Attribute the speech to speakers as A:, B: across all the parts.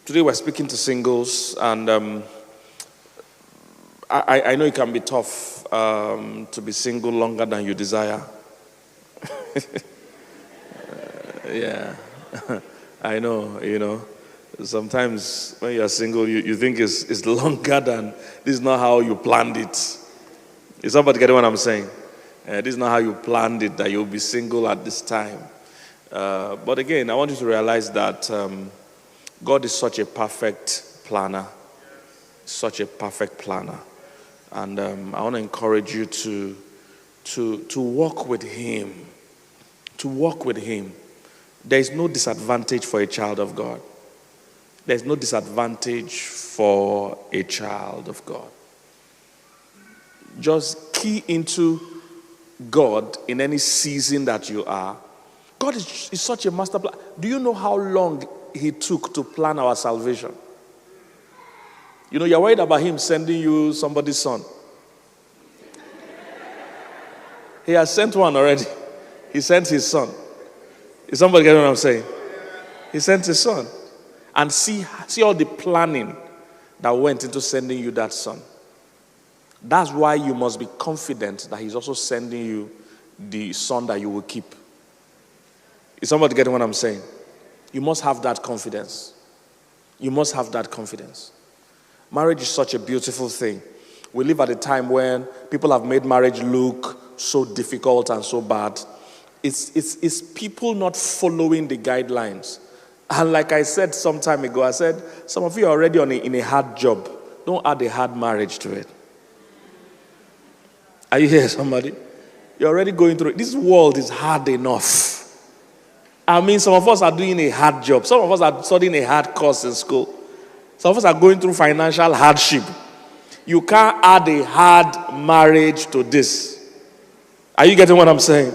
A: Today we're speaking to singles, and I know it can be tough to be single longer than you desire. Yeah, I know, Sometimes when you're single, you think it's longer than, this is not how you planned it. Is somebody getting what I'm saying? This is not how you planned it, that you'll be single at this time. But again, I want you to realize that God is such a perfect planner. Such a perfect planner. And I want to encourage you to walk with Him. To walk with Him. There is no disadvantage for a child of God. There is no disadvantage for a child of God. Just key into God in any season that you are. God is such a master plan. Do you know how long He took to plan our salvation? You're worried about Him sending you somebody's son. He has sent one already. He sent His son. Is somebody getting what I'm saying? He sent His son. And see all the planning that went into sending you that son. That's why you must be confident that He's also sending you the son that you will keep. Is somebody getting what I'm saying? You must have that confidence. You must have that confidence. Marriage is such a beautiful thing. We live at a time when people have made marriage look so difficult and so bad. It's people not following the guidelines. And like I said some time ago, I said, some of you are already in a hard job. Don't add a hard marriage to it. Are you here, somebody? You're already going through it. This world is hard enough. I mean, some of us are doing a hard job. Some of us are studying a hard course in school. Some of us are going through financial hardship. You can't add a hard marriage to this. Are you getting what I'm saying?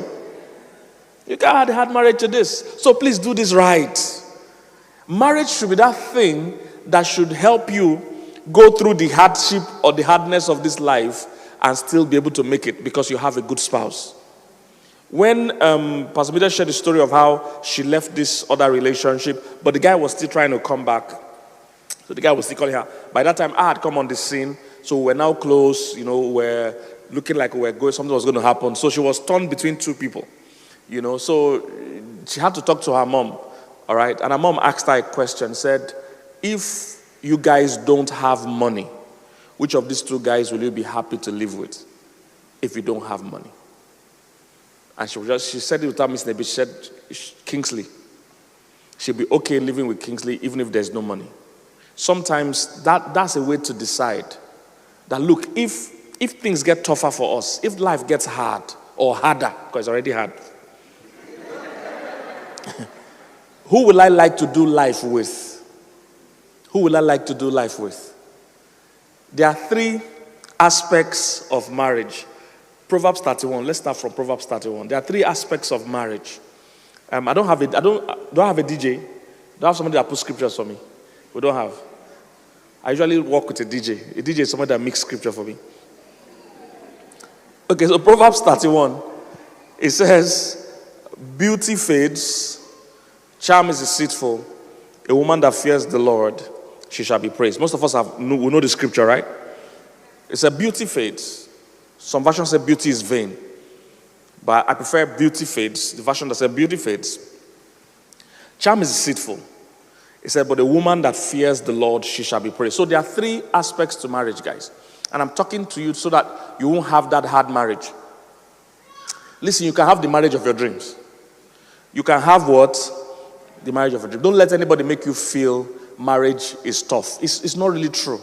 A: You can't add a hard marriage to this. So please do this right. Marriage should be that thing that should help you go through the hardship or the hardness of this life and still be able to make it because you have a good spouse. When Pastor Mida shared the story of how she left this other relationship, but the guy was still trying to come back. So the guy was still calling her. By that time, I had come on the scene. So we're now close. We're looking like something was going to happen. So she was torn between two people. So she had to talk to her mom. All right. And her mom asked her a question, said, if you guys don't have money, which of these two guys will you be happy to live with if you don't have money? And she said it without missing a beat. She said, Kingsley. She'll be okay living with Kingsley even if there's no money. Sometimes that's a way to decide that, look, if things get tougher for us, if life gets hard or harder, because it's already hard, who will I like to do life with? Who will I like to do life with? There are three aspects of marriage. Proverbs 31. Let's start from Proverbs 31. There are three aspects of marriage. Do I have a DJ? Do I have somebody that puts scriptures for me? We don't have. I usually work with a DJ. A DJ is somebody that makes scripture for me. Okay, so Proverbs 31. It says, beauty fades, charm is deceitful. A woman that fears the Lord, she shall be praised. Most of us we know the scripture, right? It says beauty fades. Some versions say beauty is vain. But I prefer beauty fades. The version that says beauty fades. Charm is deceitful. It said, but a woman that fears the Lord, she shall be praised. So there are three aspects to marriage, guys. And I'm talking to you so that you won't have that hard marriage. Listen, you can have the marriage of your dreams. You can have what? The marriage of your dreams. Don't let anybody make you feel marriage is tough. It's not really true.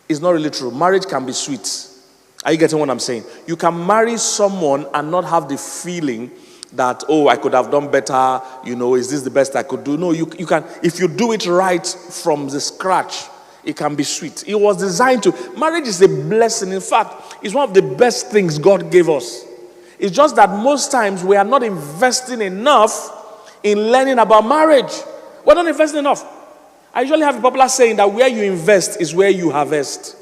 A: It's not really true. Marriage can be sweet. Are you getting what I'm saying? You can marry someone and not have the feeling that, oh, I could have done better, is this the best I could do? No, you can, if you do it right from the scratch, it can be sweet. It was designed to, marriage is a blessing. In fact, it's one of the best things God gave us. It's just that most times we are not investing enough in learning about marriage. We're not investing enough. I usually have a popular saying that where you invest is where you harvest.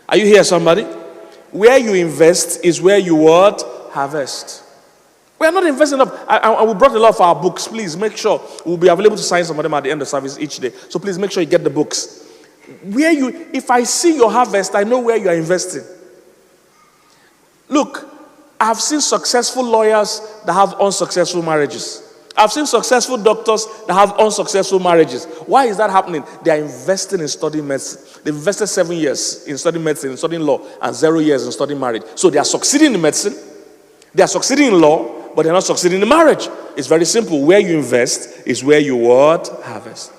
A: Are you here, somebody? Where you invest is where you what? Harvest. We are not investing enough. And we brought a lot of our books. Please make sure we'll be available to sign some of them at the end of service each day. So please make sure you get the books. If I see your harvest, I know where you are investing. Look, I've seen successful lawyers that have unsuccessful marriages. I've seen successful doctors that have unsuccessful marriages. Why is that happening? They are investing in studying medicine. They invested 7 years in studying medicine, in studying law, and 0 years in studying marriage. So they are succeeding in medicine, they are succeeding in law, but they're not succeeding in marriage. It's very simple. Where you invest is where you what? Harvest.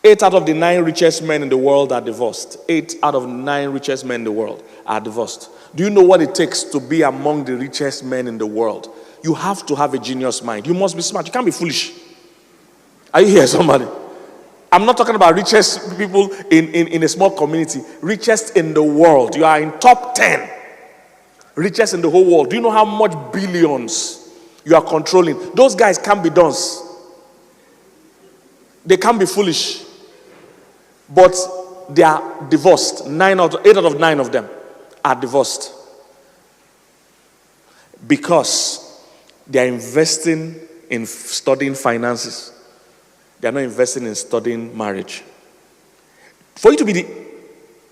A: 8 out of the 9 richest men in the world are divorced. 8 out of 9 richest men in the world are divorced. Do you know what it takes to be among the richest men in the world? You have to have a genius mind. You must be smart. You can't be foolish. Are you here, somebody? I'm not talking about richest people in a small community. Richest in the world. You are in top 10. Richest in the whole world. Do you know how much billions you are controlling? Those guys can't be dunce. They can't be foolish. But they are divorced. 8 out of 9 of them are divorced. Because they are investing in studying finances. They are not investing in studying marriage. For you to be the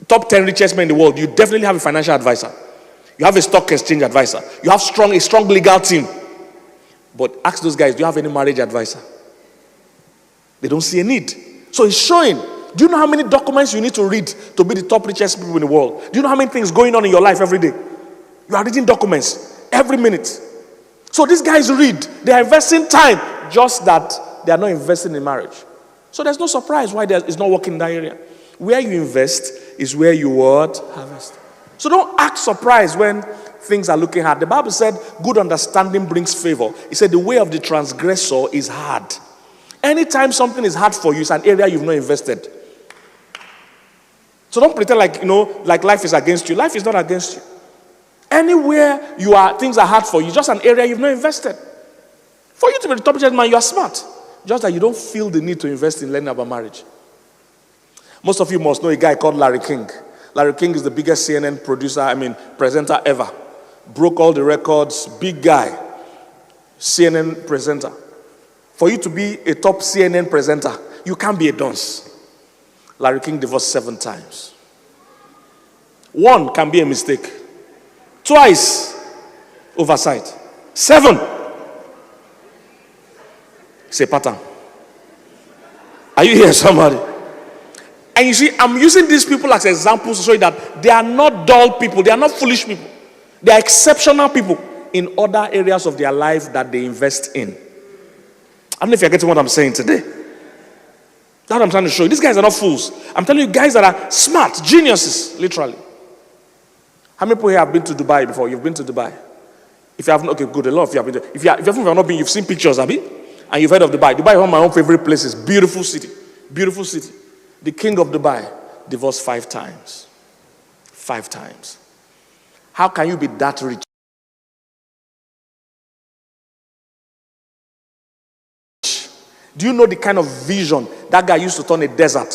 A: top 10 richest men in the world, you definitely have a financial advisor. You have a stock exchange advisor. You have a strong legal team. But ask those guys, do you have any marriage advisor? They don't see a need. So it's showing. Do you know how many documents you need to read to be the top richest people in the world? Do you know how many things going on in your life every day? You are reading documents every minute. So these guys read. They are investing time, just that they are not investing in marriage. So there's no surprise why it's not working in that area. Where you invest is where you what? Harvest. So don't act surprised when things are looking hard. The Bible said good understanding brings favor. It said the way of the transgressor is hard. Anytime something is hard for you, it's an area you've not invested. So don't pretend like life is against you. Life is not against you. Anywhere things are hard for you, just an area you've not invested. For you to be the top man, you are smart. Just that you don't feel the need to invest in learning about marriage. Most of you must know a guy called Larry King. Larry King is the biggest CNN presenter ever. Broke all the records, big guy, CNN presenter. For you to be a top CNN presenter, you can't be a dunce. Larry King divorced 7 times. 1 can be a mistake. Twice, oversight. 7, it's a pattern. Are you here, somebody? And you see, I'm using these people as examples to show you that they are not dull people. They are not foolish people. They are exceptional people in other areas of their life that they invest in. I don't know if you're getting what I'm saying today. That's what I'm trying to show you. These guys are not fools. I'm telling you, guys that are smart, geniuses, literally. How many people here have been to Dubai before? You've been to Dubai? If you haven't, okay, good. A lot of you have been there. If you have not been, you've seen pictures, have you? And you've heard of Dubai. Dubai is one of my own favorite places. Beautiful city. Beautiful city. The king of Dubai divorced 5 times. 5 times. How can you be that rich? Do you know the kind of vision that guy used to turn a desert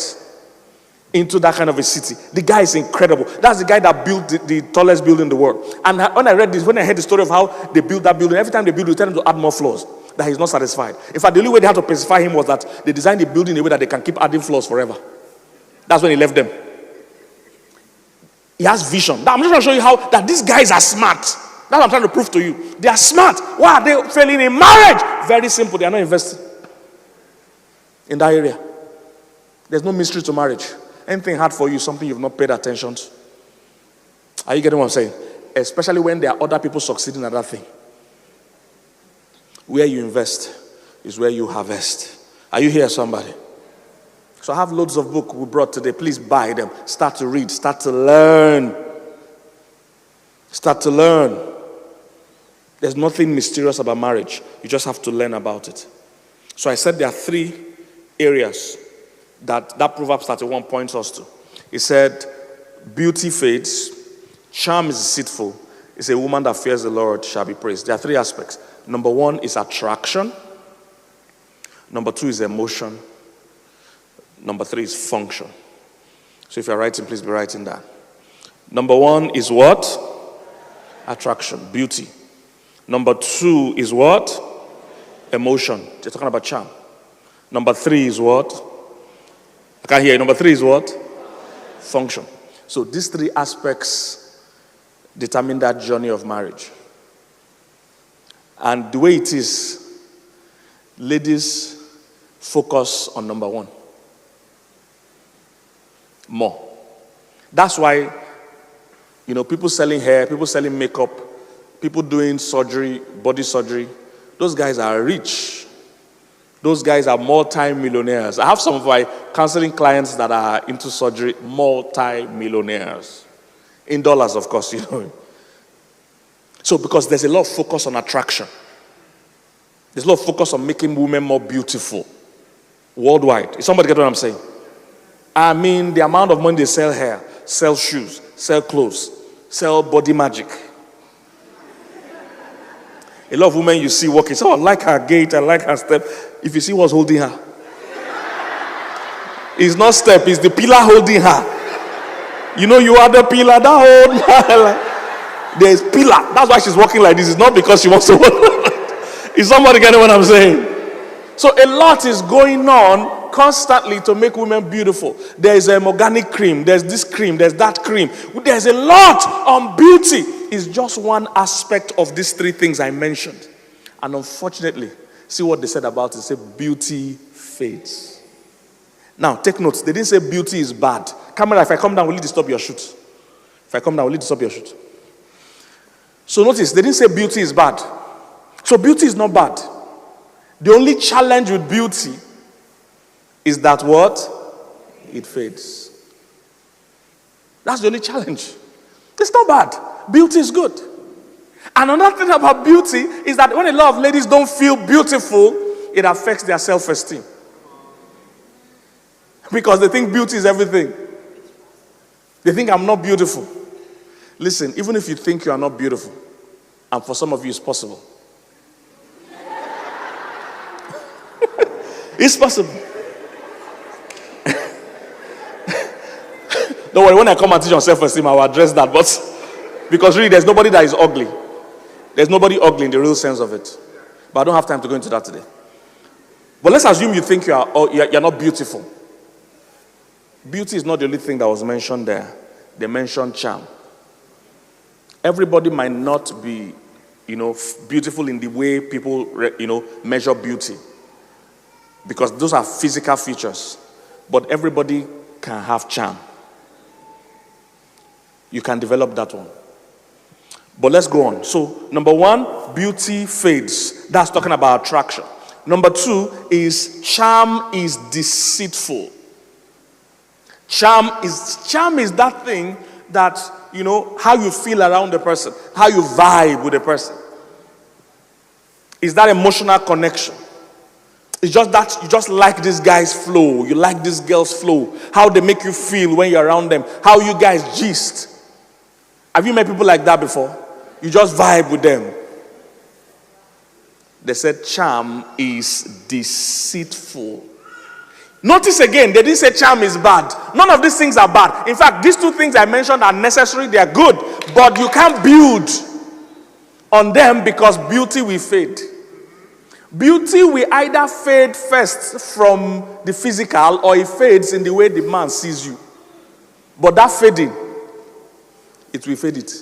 A: into that kind of a city? The guy is incredible. That's the guy that built the tallest building in the world. And when I heard the story of how they built that building, every time they build it, they tell him to add more floors. That he's not satisfied. In fact, the only way they had to pacify him was that they designed the building in a way that they can keep adding floors forever. That's when he left them. He has vision. I'm just trying to show you how that these guys are smart. That's what I'm trying to prove to you. They are smart. Why are they failing in marriage? Very simple. They are not investing in that area. There's no mystery to marriage. Anything hard for you, something you've not paid attention to. Are you getting what I'm saying? Especially when there are other people succeeding at that thing. Where you invest is where you harvest. Are you here, somebody? So I have loads of books we brought today. Please buy them. Start to read. Start to learn. Start to learn. There's nothing mysterious about marriage. You just have to learn about it. So I said there are 3 areas that Proverbs 31 points us to. It said, beauty fades, charm is deceitful. It's a woman that fears the Lord shall be praised. There are 3 aspects. Number 1 is attraction. Number 2 is emotion. Number 3 is function. So if you're writing, please be writing that. Number 1 is what? Attraction, beauty. Number 2 is what? Emotion. They're talking about charm. Number 3 is what? I can't hear you. Number 3 is what? Function. So these 3 aspects determine that journey of marriage. And the way it is, ladies focus on number 1 more. That's why, people selling hair, people selling makeup, people doing surgery, body surgery, those guys are rich. Those guys are multi-millionaires. I have some of my counseling clients that are into surgery, multi-millionaires. In dollars, of course, So because there's a lot of focus on attraction. There's a lot of focus on making women more beautiful worldwide. Is somebody get what I'm saying? I mean, the amount of money they sell hair, sell shoes, sell clothes, sell body magic. A lot of women you see walking, I like her gait, I like her step. If you see what's holding her, it's not step, it's the pillar holding her. You are the pillar that hold her. There's pillar. That's why she's walking like this. It's not because she wants to walk. Is somebody getting what I'm saying? So a lot is going on constantly to make women beautiful. There's an organic cream, there's this cream, there's that cream. There's a lot on beauty. It's just one aspect of these 3 things I mentioned. And unfortunately, see what they said about it. They said beauty fades. Now, take notes. They didn't say beauty is bad. Camera, if I come down, will you stop your shoot? If I come down, will you stop your shoot? So notice, they didn't say beauty is bad. So beauty is not bad. The only challenge with beauty is that what? It fades. That's the only challenge. It's not bad. Beauty is good. And another thing about beauty is that when a lot of ladies don't feel beautiful, it affects their self-esteem. Because they think beauty is everything. They think I'm not beautiful. Listen, even if you think you are not beautiful, and for some of you it's possible. It's possible. Don't worry, when I come and teach on self-esteem, I will address that. But because really, there's nobody that is ugly. There's nobody ugly in the real sense of it. But I don't have time to go into that today. But let's assume you think you're not beautiful. Beauty is not the only thing that was mentioned there. They mentioned charm. Everybody might not be, beautiful in the way people, measure beauty. Because those are physical features. But everybody can have charm. You can develop that one. But let's go on. So, number 1, beauty fades. That's talking about attraction. Number 2 is charm is deceitful. Charm is that thing that, how you feel around the person, how you vibe with the person. Is that emotional connection. It's just that you just like this guy's flow. You like this girl's flow. How they make you feel when you're around them. How you guys gist. Have you met people like that before? You just vibe with them. They said charm is deceitful. Notice again, they didn't say charm is bad. None of these things are bad. In fact, these 2 things I mentioned are necessary. They are good. But you can't build on them because beauty will fade. Beauty will either fade first from the physical or it fades in the way the man sees you. But that fading, it will fade it.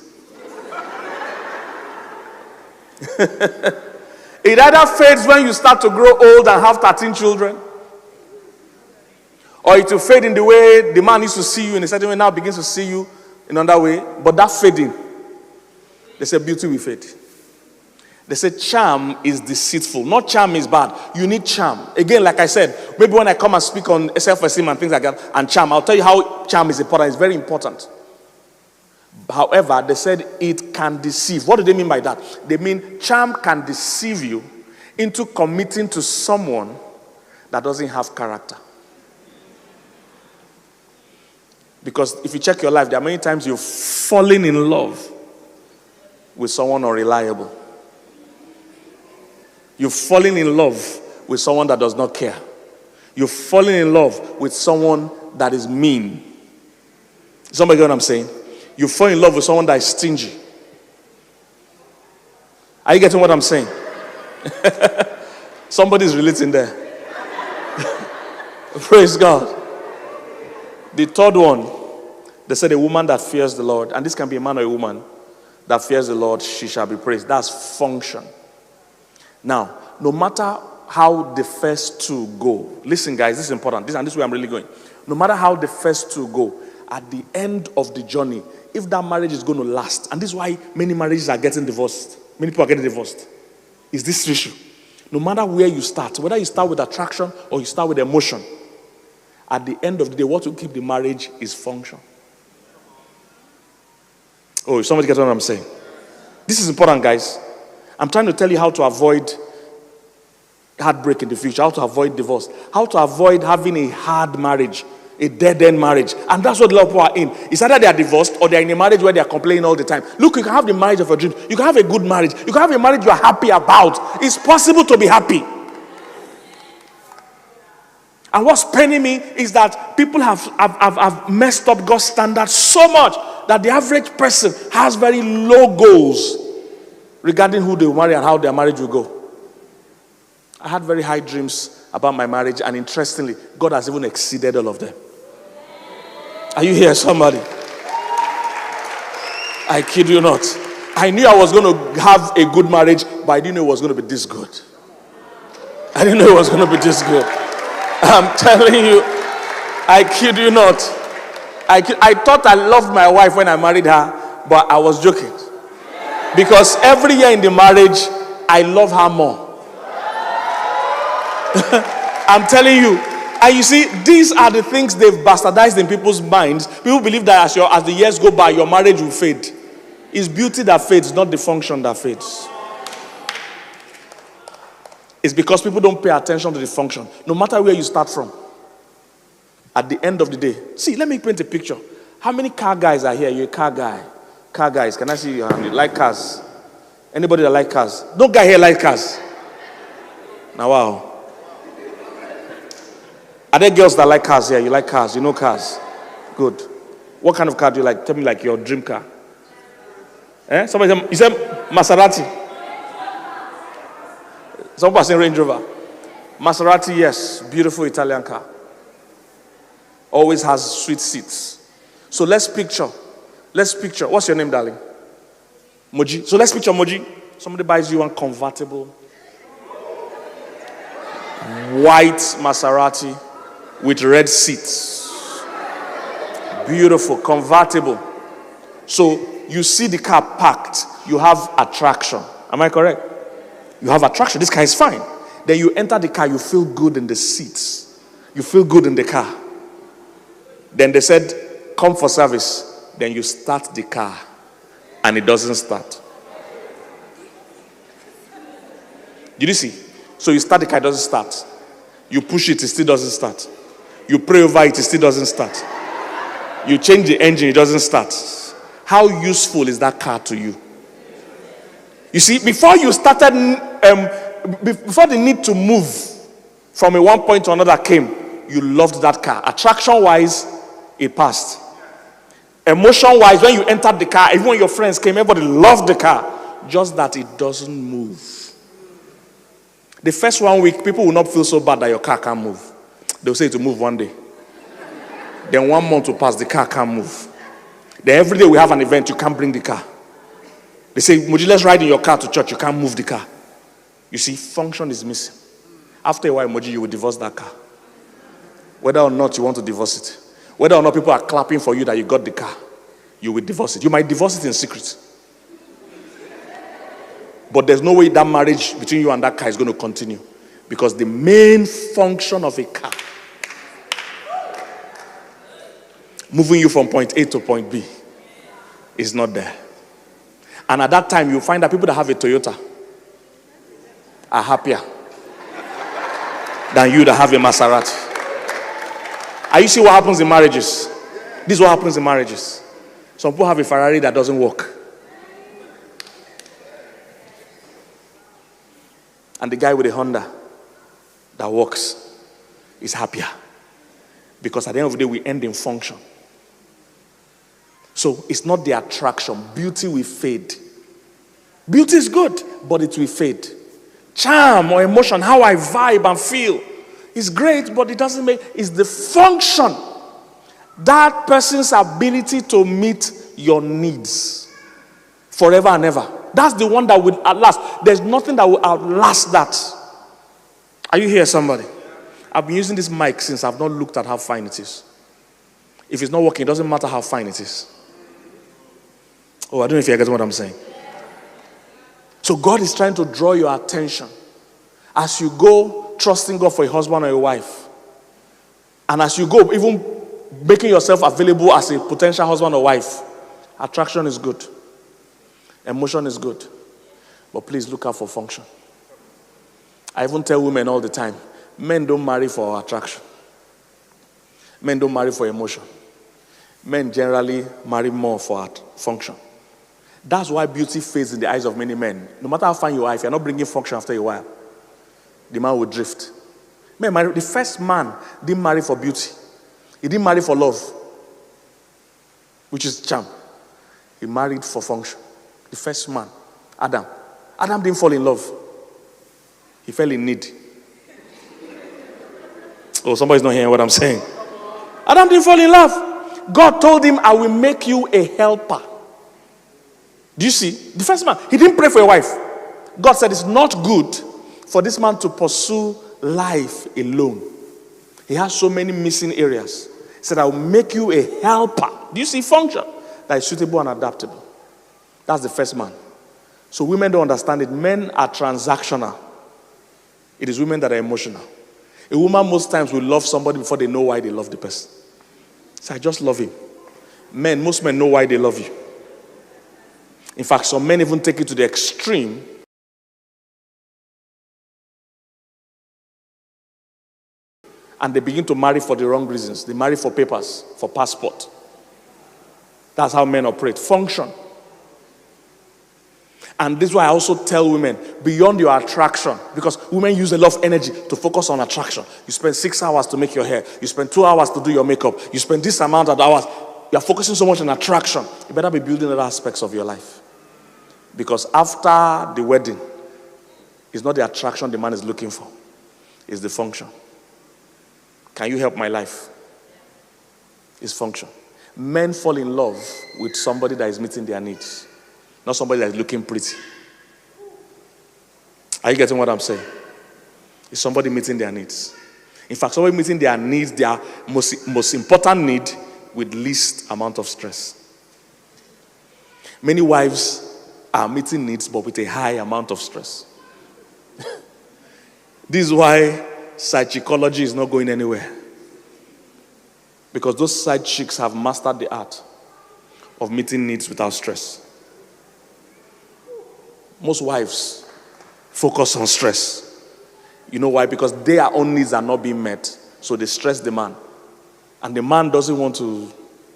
A: It either fades when you start to grow old and have 13 children, or it will fade in the way the man used to see you in a certain way, now begins to see you in another way. But that fading, they say beauty will fade. They say charm is deceitful. Not charm is bad. You need charm. Again, like I said, maybe when I come and speak on self-esteem and things like that, and charm, I'll tell you how charm is important. It's very important. However, they said it can deceive. What do they mean by that? They mean charm can deceive you into committing to someone that doesn't have character. Because if you check your life, there are many times you've fallen in love with someone unreliable. You've fallen in love with someone that does not care. You've fallen in love with someone that is mean. Somebody get what I'm saying? You fall in love with someone that is stingy. Are you getting what I'm saying? Somebody's relating there. Praise God. The third one, they said a woman that fears the Lord, and this can be a man or a woman that fears the Lord, she shall be praised. That's function. Now, no matter how the first two go, listen guys, this is important. This is where I'm really going. No matter how the first two go, at the end of the journey, if that marriage is going to last, and this is why many marriages are getting divorced, many people are getting divorced, is this issue. No matter where you start, whether you start with attraction or you start with emotion, at the end of the day, what will keep the marriage is function. Oh, if somebody gets what I'm saying. This is important, guys. I'm trying to tell you how to avoid heartbreak in the future, how to avoid divorce, how to avoid having a hard marriage, a dead-end marriage. And that's what a lot of people are in. It's either they are divorced or they are in a marriage where they are complaining all the time. Look, you can have the marriage of your dreams. You can have a good marriage. You can have a marriage you are happy about. It's possible to be happy. And what's paining me is that people have messed up God's standards so much that the average person has very low goals regarding who they will marry and how their marriage will go. I had very high dreams about my marriage, and interestingly, God has even exceeded all of them. Are you here, somebody? I kid you not. I knew I was going to have a good marriage, but I didn't know it was going to be this good. I didn't know it was going to be this good. I'm telling you, I kid you not. I thought I loved my wife when I married her, but I was joking. Because every year in the marriage, I love her more. I'm telling you. And you see, these are the things they've bastardized in people's minds. People believe that as the years go by, your marriage will fade. It's beauty that fades, not the function that fades. It's because people don't pay attention to the function. No matter where you start from, at the end of the day. See, let me paint a picture. How many car guys are here? You're a car guy. Car guys, can I see your hand? You like cars? Anybody that like cars? No guy here like cars. Now, wow. Are there girls that like cars here? You like cars? You know cars? Good. What kind of car do you like? Tell me like your dream car. Somebody said, you said Maserati. Somebody saying Range Rover. Maserati, yes. Beautiful Italian car. Always has sweet seats. So let's picture. What's your name, darling? Moji. So let's picture Moji. Somebody buys you one convertible white Maserati with red seats. Beautiful, convertible. So you see the car parked. You have attraction. Am I correct? You have attraction. This car is fine. Then you enter the car. You feel good in the seats. You feel good in the car. Then they said, come for service. Then you start the car. And it doesn't start. Did you see? So you start the car, it doesn't start. You push it still doesn't start. You pray over it still doesn't start. You change the engine, it doesn't start. How useful is that car to you? You see, before you started, before the need to move from a one point to another came, you loved that car. Attraction-wise, it passed. Emotion-wise, when you entered the car, even when your friends came, everybody loved the car. Just that it doesn't move. The first 1 week, people will not feel so bad that your car can't move. They'll say it will move one day. Then 1 month will pass, the car can't move. Then every day we have an event, you can't bring the car. They say, Moji, let's ride in your car to church. You can't move the car. You see, function is missing. After a while, Moji, you will divorce that car. Whether or not you want to divorce it. Whether or not people are clapping for you that you got the car, you will divorce it. You might divorce it in secret. But there's no way that marriage between you and that car is going to continue. Because the main function of a car, moving you from point A to point B, is not there. And at that time, you find that people that have a Toyota are happier than you that have a Maserati. Are you see what happens in marriages? This is what happens in marriages. Some people have a Ferrari that doesn't work. And the guy with a Honda that works is happier. Because at the end of the day, we end in function. So it's not the attraction. Beauty will fade. Beauty is good, but it will fade. Charm or emotion, how I vibe and feel, is great, but it doesn't make, it's the function. That person's ability to meet your needs forever and ever. That's the one that will outlast. There's nothing that will outlast that. Are you here, somebody? I've been using this mic since I've not looked at how fine it is. If it's not working, it doesn't matter how fine it is. Oh, I don't know if you're getting what I'm saying. So God is trying to draw your attention as you go trusting God for a husband or a wife. And as you go, even making yourself available as a potential husband or wife. Attraction is good. Emotion is good. But please look out for function. I even tell women all the time, men don't marry for attraction. Men don't marry for emotion. Men generally marry more for function. That's why beauty fades in the eyes of many men. No matter how fine you are, if you're not bringing function after a while, the man will drift. Men marry, the first man didn't marry for beauty. He didn't marry for love, which is charm. He married for function. The first man, Adam. Adam didn't fall in love. He fell in need. Oh, somebody's not hearing what I'm saying. Adam didn't fall in love. God told him, I will make you a helper. Do you see? The first man, he didn't pray for a wife. God said it's not good for this man to pursue life alone. He has so many missing areas. He said, I will make you a helper. Do you see function? That is suitable and adaptable. That's the first man. So women don't understand it. Men are transactional. It is women that are emotional. A woman most times will love somebody before they know why they love the person. So I just love him. Men, most men know why they love you. In fact, some men even take it to the extreme. And they begin to marry for the wrong reasons. They marry for papers, for passport. That's how men operate. Function. And this is why I also tell women, beyond your attraction, because women use a lot of energy to focus on attraction. You spend 6 hours to make your hair. You spend 2 hours to do your makeup. You spend this amount of hours. You are focusing so much on attraction. You better be building other aspects of your life. Because after the wedding, it's not the attraction the man is looking for. It's the function. Can you help my life? It's function. Men fall in love with somebody that is meeting their needs. Not somebody that is looking pretty. Are you getting what I'm saying? It's somebody meeting their needs. In fact, somebody meeting their needs, their most important need, with least amount of stress. Many wives are meeting needs, but with a high amount of stress. This is why psychology is not going anywhere. Because those side chicks have mastered the art of meeting needs without stress. Most wives focus on stress. You know why? Because their own needs are not being met. So they stress the man. And the man doesn't want to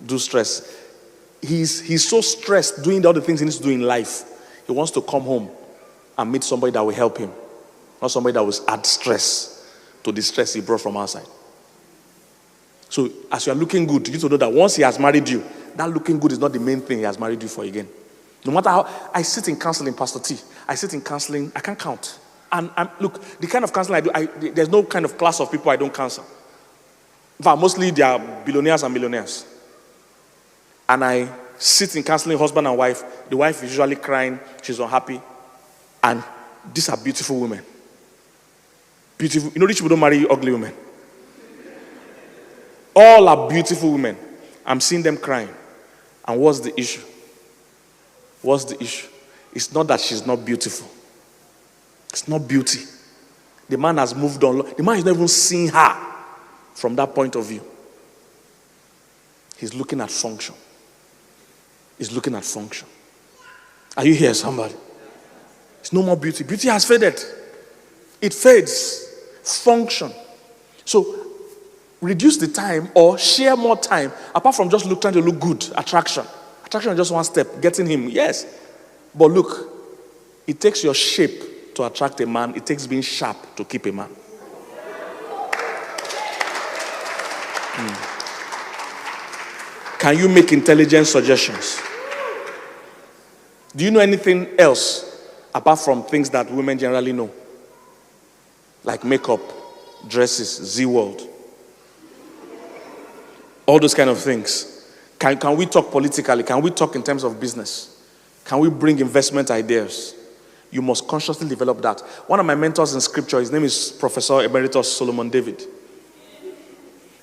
A: do stress. He's so stressed doing the other things he needs to do in life. He wants to come home and meet somebody that will help him. Not somebody that will add stress to the stress he brought from outside. So as you are looking good, you need to know that once he has married you, that looking good is not the main thing he has married you for again. No matter how, I sit in counseling, Pastor T. I sit in counseling, I can't count. And look, the kind of counseling I do, there's no kind of class of people I don't counsel. In fact, mostly they are billionaires and millionaires. And I sit in counseling, husband and wife. The wife is usually crying, she's unhappy. And these are beautiful women. Beautiful. You know, rich people don't marry ugly women. All are beautiful women. I'm seeing them crying. And what's the issue? What's the issue? It's not that she's not beautiful. It's not beauty. The man has moved on. The man is not even seeing her from that point of view. He's looking at function. He's looking at function. Are you here, somebody? It's no more beauty. Beauty has faded. It fades. Function. So, reduce the time or share more time apart from just trying to look good. Attraction. Attraction is just one step. Getting him, yes. But look, it takes your shape to attract a man. It takes being sharp to keep a man. Can you make intelligent suggestions? Do you know anything else apart from things that women generally know, like makeup, dresses, Z-World, all those kind of things. Can we talk politically? Can we talk in terms of business? Can we bring investment ideas? You must consciously develop that. One of my mentors in scripture, his name is Professor Emeritus Solomon David.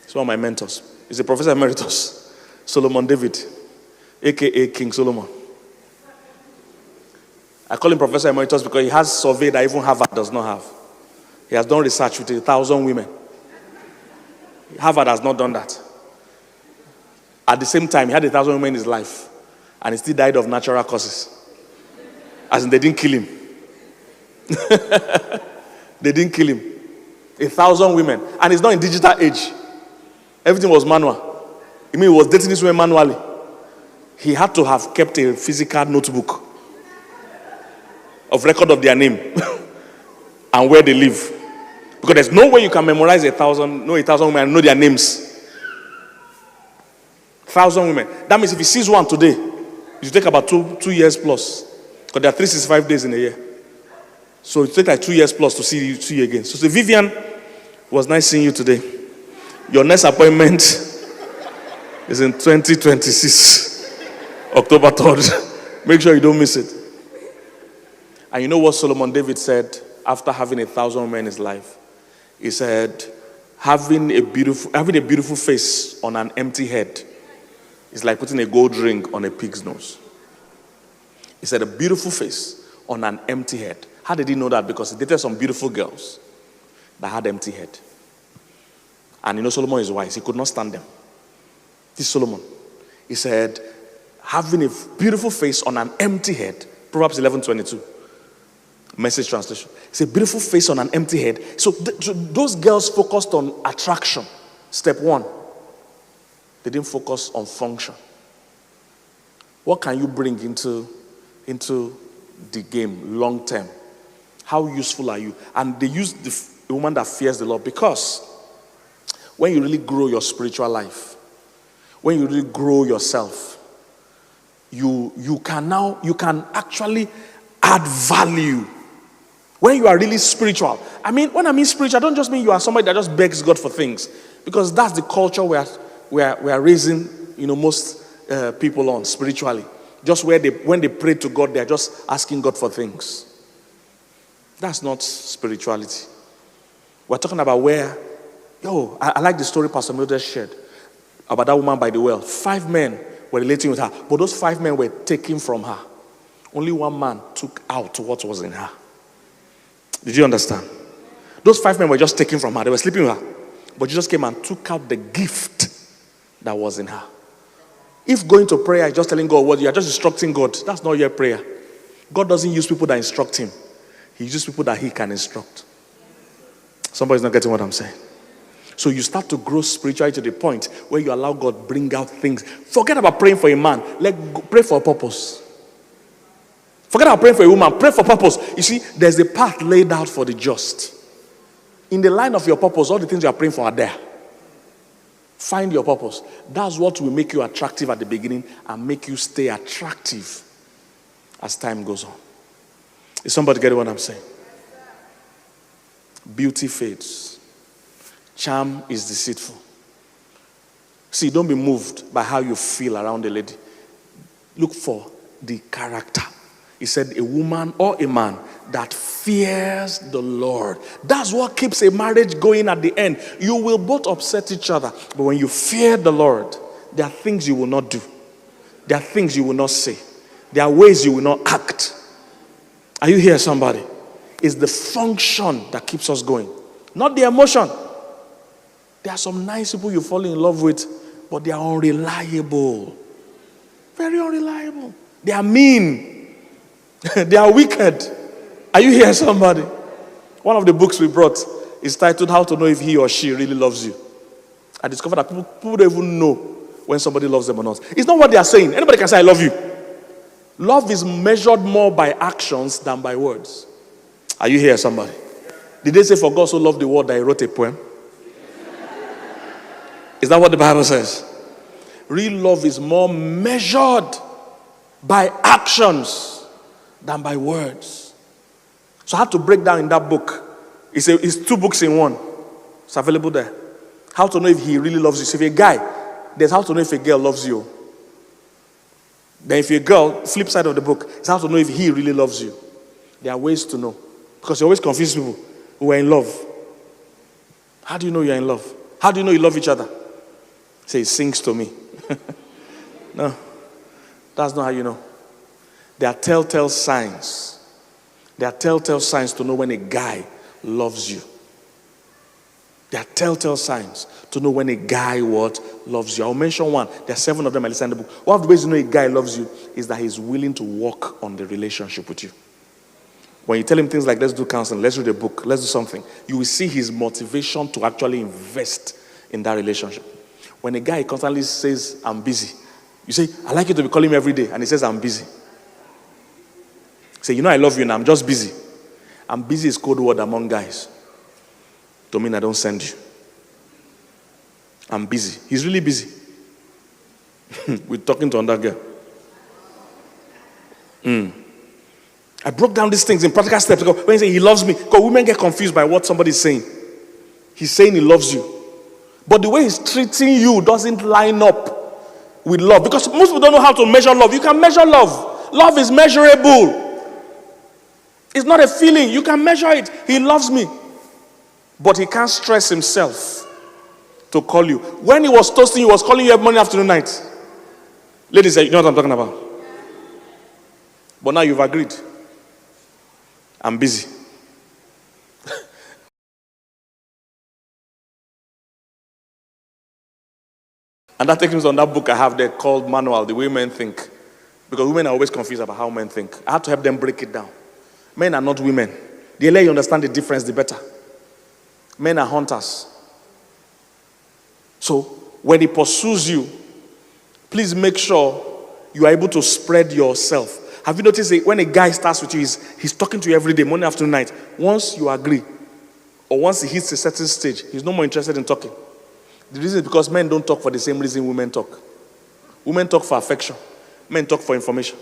A: He's one of my mentors. He's a Professor Emeritus, Solomon David, a.k.a. King Solomon. I call him Professor Emeritus because he has survey that even Harvard does not have. He has done research with 1,000 women. Harvard has not done that. At the same time, he had 1,000 women in his life, and he still died of natural causes. As in, they didn't kill him. They didn't kill him. 1,000 women. And it's not in digital age. Everything was manual. I mean, he was dating this woman manually. He had to have kept a physical notebook of record of their name and where they live. Because there's no way you can memorize 1,000 women and know their names. 1,000 women. That means if he sees one today, it will take about two years plus. Because there are 365 days in a year. So it takes like 2 years plus to see you again. So say, Vivian, was nice seeing you today. Your next appointment is in 2026, October 3rd. Make sure you don't miss it. And you know what Solomon David said after having 1,000 women in his life? He said, having a beautiful face on an empty head is like putting a gold ring on a pig's nose. He said, a beautiful face on an empty head. How did he know that? Because he dated some beautiful girls that had empty head. And you know Solomon is wise. He could not stand them. This is Solomon. He said, having a beautiful face on an empty head. Proverbs 11:22. Message translation. It's a beautiful face on an empty head. So those girls focused on attraction. Step one. They didn't focus on function. What can you bring into the game long term? How useful are you? And they use the woman that fears the Lord, because when you really grow your spiritual life, when you really grow yourself, you can actually add value. When you are really spiritual. I mean, when I mean spiritual, I don't just mean you are somebody that just begs God for things, because that's the culture we are raising, most people on spiritually. Just when they pray to God, they're just asking God for things. That's not spirituality. We're talking about I like the story Pastor Mildred shared about that woman by the well. 5 men were relating with her, but those 5 men were taken from her. Only one man took out what was in her. Did you understand? Those 5 men were just taken from her. They were sleeping with her. But Jesus came and took out the gift that was in her. If going to prayer is just telling God what you are just instructing God, that's not your prayer. God doesn't use people that instruct him. He uses people that he can instruct. Somebody's not getting what I'm saying. So you start to grow spiritually to the point where you allow God bring out things. Forget about praying for a man. Pray for a purpose. Forget about praying for a woman. Pray for purpose. You see, there's a path laid out for the just. In the line of your purpose, all the things you are praying for are there. Find your purpose. That's what will make you attractive at the beginning and make you stay attractive as time goes on. Is somebody getting what I'm saying? Beauty fades. Charm is deceitful. See, don't be moved by how you feel around a lady. Look for the character. He said a woman or a man that fears the Lord. That's what keeps a marriage going at the end. You will both upset each other. But when you fear the Lord, there are things you will not do. There are things you will not say. There are ways you will not act. Are you here, somebody? It's the function that keeps us going, not the emotion. There are some nice people you fall in love with, but they are unreliable. Very unreliable. They are mean. They are wicked. Are you here, somebody? One of the books we brought is titled How to Know If He or She Really Loves You. I discovered that people don't even know when somebody loves them or not. It's not what they are saying. Anybody can say, I love you. Love is measured more by actions than by words. Are you here, somebody? Did they say, for God so loved the world that he wrote a poem? Is that what the Bible says? Real love is more measured by actions than by words. So I had to break down in that book. It's 2 books in one. It's available there. How to know if he really loves you. So if you're a guy, there's how to know if a girl loves you. Then if you're a girl, flip side of the book, it's how to know if he really loves you. There are ways to know. Because you always confuse people who are in love. How do you know you're in love? How do you know you love each other? Say, it sings to me. No, that's not how you know. There are telltale signs. There are telltale signs to know when a guy loves you. There are telltale signs to know when a guy loves you. I'll mention one. There are 7 of them I listed in the book. One of the ways you know a guy loves you is that he's willing to work on the relationship with you. When you tell him things like, let's do counseling, let's read a book, let's do something, you will see his motivation to actually invest in that relationship. When a guy constantly says, I'm busy, you say, I like you to be calling me every day, and he says, I'm busy. Say, you know I love you now, I'm just busy. I'm busy is code word among guys. To mean I don't send you. I'm busy. He's really busy. We're talking to another girl. I broke down these things in practical steps. When he say he loves me, because women get confused by what somebody's saying. He's saying he loves you. But the way he's treating you doesn't line up with love. Because most people don't know how to measure love. You can measure love. Love is measurable. It's not a feeling. You can measure it. He loves me. But he can't stress himself to call you. When he was toasting, he was calling you every morning, afternoon, night. Ladies, you know what I'm talking about. But now you've agreed. I'm busy. And that takes me on that book I have there called Manual, The Way Men Think. Because women are always confused about how men think. I have to help them break it down. Men are not women. The earlier you understand the difference, the better. Men are hunters. So, when he pursues you, please make sure you are able to spread yourself. Have you noticed that when a guy starts with you, he's talking to you every day, morning, afternoon, night. Once you agree, or once he hits a certain stage, he's no more interested in talking. The reason is because men don't talk for the same reason women talk. Women talk for affection. Men talk for information.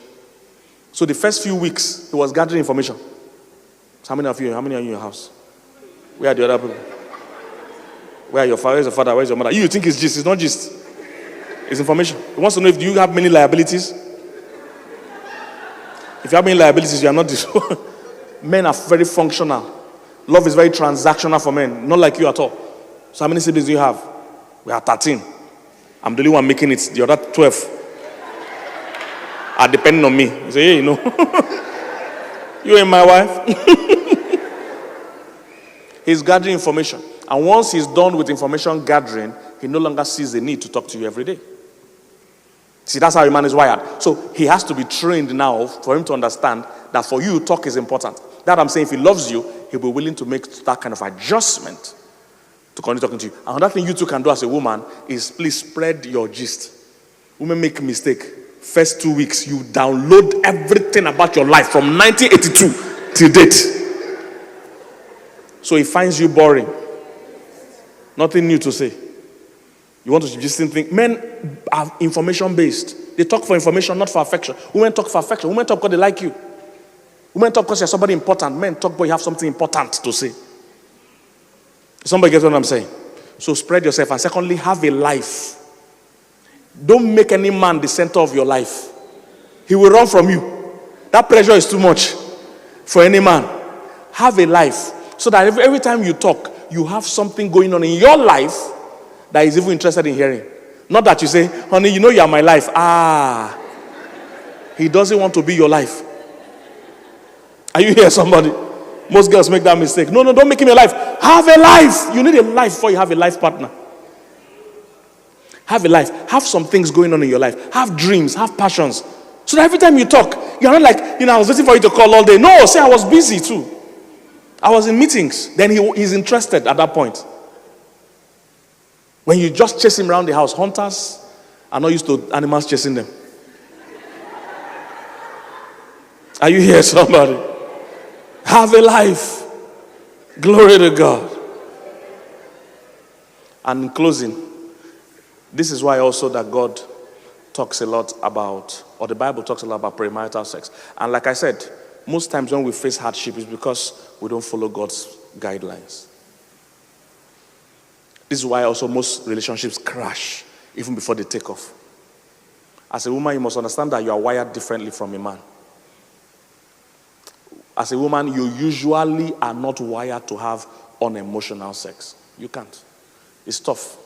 A: So the first few weeks, he was gathering information. So how many are you in your house? Where are the other people? Where are your father? Where's your father? Where's your mother? You think it's gist. It's not gist. It's information. He wants to know if you have many liabilities. If you have many liabilities, you are not this. Men are very functional. Love is very transactional for men. Not like you at all. So how many siblings do you have? We are 13. I'm the only one making it. The other 12 are depending on me. You say, hey, you know. You ain't my wife. He's gathering information. And once he's done with information gathering, he no longer sees the need to talk to you every day. See, that's how a man is wired. So he has to be trained now for him to understand that for you, talk is important. That I'm saying, if he loves you, he'll be willing to make that kind of adjustment to continue talking to you. Another thing you two can do as a woman is please spread your gist. Women make a mistake. First 2 weeks, you download everything about your life from 1982 till date. So he finds you boring. Nothing new to say. You want to just think. Men are information based. They talk for information, not for affection. Women talk for affection. Women talk because they like you. Women talk because you're somebody important. Men talk because you have something important to say. Somebody gets what I'm saying? So spread yourself. And secondly, have a life. Don't make any man the center of your life. He will run from you. That pressure is too much for any man. Have a life. So that every time you talk, you have something going on in your life that is even interested in hearing. Not that you say, honey, you know you are my life. He doesn't want to be your life. Are you here, somebody? Most girls make that mistake. No, don't make him a life. Have a life. You need a life before you have a life partner. Have a life. Have some things going on in your life. Have dreams. Have passions. So that every time you talk, you're not like, I was waiting for you to call all day. No, say I was busy too. I was in meetings. Then he's interested at that point. When you just chase him around the house, hunters are not used to animals chasing them. Are you here, somebody? Have a life. Glory to God. And in closing, this is why also that God talks a lot about, or the Bible talks a lot about premarital sex. And like I said, Most times when we face hardship, it's because we don't follow God's guidelines. This is why also most relationships crash even before they take off. As a woman, you must understand that you are wired differently from a man. As a woman, you usually are not wired to have unemotional sex. You can't. It's tough.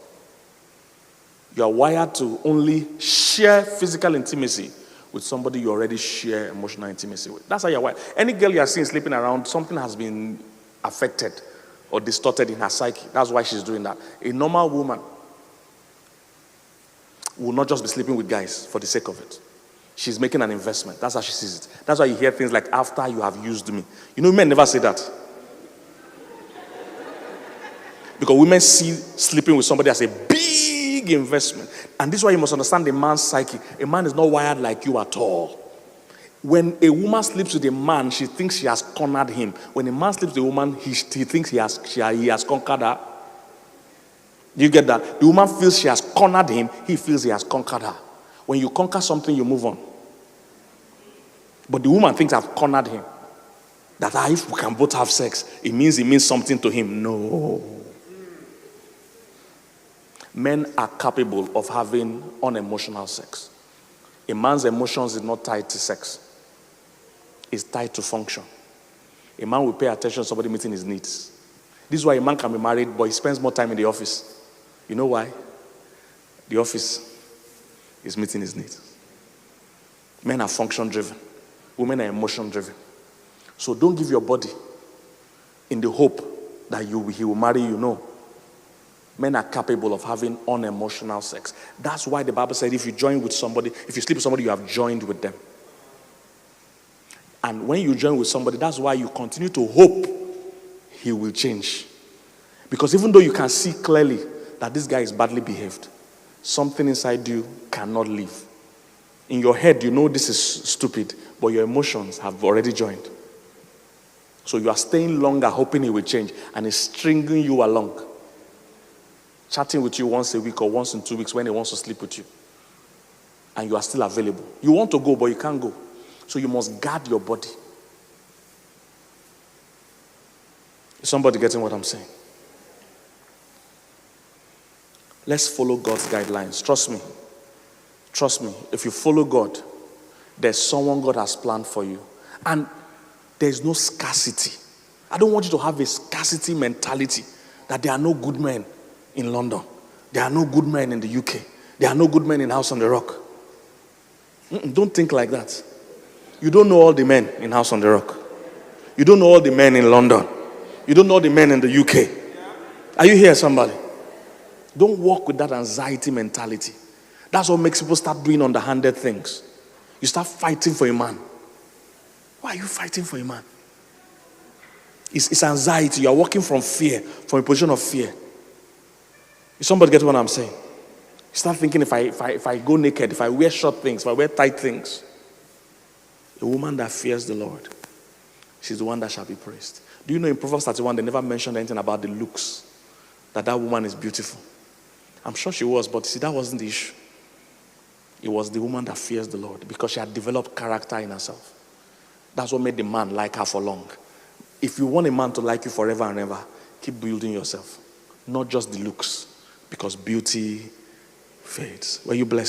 A: You are wired to only share physical intimacy with somebody you already share emotional intimacy with. That's how you're wired. Any girl you are seeing sleeping around, something has been affected or distorted in her psyche. That's why she's doing that. A normal woman will not just be sleeping with guys for the sake of it. She's making an investment. That's how she sees it. That's why you hear things like, after you have used me. You know, men never say that. Because women see sleeping with somebody as a big investment. And this is why you must understand the man's psyche. A man is not wired like you at all. When a woman sleeps with a man, she thinks she has cornered him. When a man sleeps with a woman, he thinks he has conquered her. You get that? The woman feels she has cornered him. He feels he has conquered her. When you conquer something, you move on. But the woman thinks I've cornered him. That if we can both have sex, it means something to him. No. Men are capable of having unemotional sex. A man's emotions is not tied to sex. It's tied to function. A man will pay attention to somebody meeting his needs. This is why a man can be married, but he spends more time in the office. You know why? The office is meeting his needs. Men are function-driven. Women are emotion-driven. So don't give your body in the hope that he will marry you. No. Men are capable of having unemotional sex. That's why the Bible said if you join with somebody, if you sleep with somebody, you have joined with them. And when you join with somebody, that's why you continue to hope he will change. Because even though you can see clearly that this guy is badly behaved, something inside you cannot leave. In your head, you know this is stupid, but your emotions have already joined. So you are staying longer hoping he will change, and he's stringing you along. Chatting with you once a week or once in 2 weeks when he wants to sleep with you. And you are still available. You want to go, but you can't go. So you must guard your body. Is somebody getting what I'm saying? Let's follow God's guidelines. Trust me. Trust me. If you follow God, there's someone God has planned for you. And there's no scarcity. I don't want you to have a scarcity mentality that there are no good men in London. There are no good men in the UK. There are no good men in House on the Rock. Don't think like that. You don't know all the men in House on the Rock. You don't know all the men in London. You don't know all the men in the UK. Are you here, somebody? Don't walk with that anxiety mentality. That's what makes people start doing underhanded things. You start fighting for a man. Why are you fighting for a man? It's anxiety. You are walking from fear, from a position of fear. Is somebody get what I'm saying? You start thinking if I go naked, if I wear short things, if I wear tight things, a woman that fears the Lord, she's the one that shall be praised. Do you know in Proverbs 31 they never mentioned anything about the looks, that woman is beautiful? I'm sure she was, but see, that wasn't the issue. It was the woman that fears the Lord because she had developed character in herself. That's what made the man like her for long. If you want a man to like you forever and ever, keep building yourself. Not just the looks, because beauty fades. Were you blessed?